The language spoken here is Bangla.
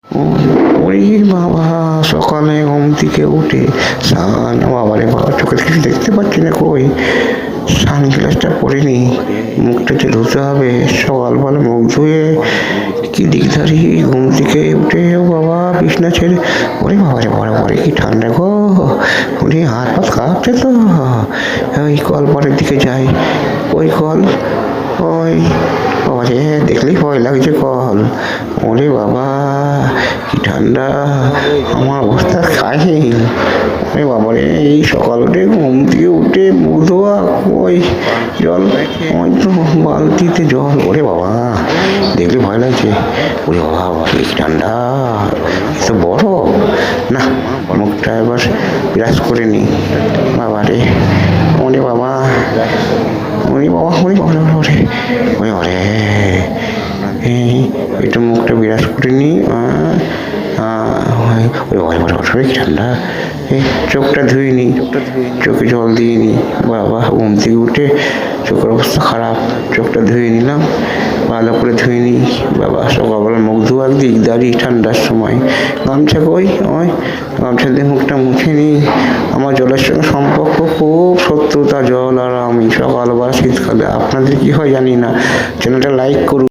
ওরে বাবা, সকালে ঘুম থেকে উঠে স্নান, বাবারে বাবা, চোখে কিছু দেখতে পাচ্ছি না, কই সানগ্লাসটা পরিনি, মুখটা যে ধুতে হবে, সকালবেলা মুখ ধুয়ে কি দিকদারি, ঘুম থেকে উঠে ও বাবা বিছনা ছেড়ে, ওরে বাবারে বাবা, ওরে কি ঠান্ডা গো, ওরে হাত পা কাঁপছে তো। ওই কল পরের দিকে যাই, ওই কল, ওই বাবারে, দেখলেই ভয় লাগছে কল। ওরে বাবা কি ঠান্ডা, আমার অবস্থা কাহিল। ওরে বাবারে, এই সকাল উঠে ঘুম থেকে উঠে মুখ ধোয়া, ওই জল, ওই তো বালতিতে জল, ওরে বাবা দেখলে ভয় লাগছে। ওরে বাবা কি ঠান্ডা, এ তো বড় না, মুখটা এবার ব্রাশ করে নি। বাবারে, ওরে বাবা, ওরে বাবা, ওরে বাবা, ওরে ওরে ওরে, একটু মুখটা বিরাজ করে নি। ওই ওই ঠান্ডা, এই চোখটা ধুয়ে নি, চোখে জল দিয়ে নি। বাবা ঘুম থেকে উঠে চোখের অবস্থা খারাপ, চোখটা ধুয়ে নিলাম, ভালো করে ধুয়ে নি। বাবা সকালবেলা মুখ ধোয়া দিক দাঁড়িয়ে ঠান্ডার সময়, গামছা কই, ওই গামছা দিয়ে মুখটা মুছে নি। আমার জলের সঙ্গে সম্পর্ক খুব শত্রুতা জল আর আমি, সকালবেলা শীতকালে। আপনাদের কি হয় জানি না, চ্যানেলটা লাইক করুন।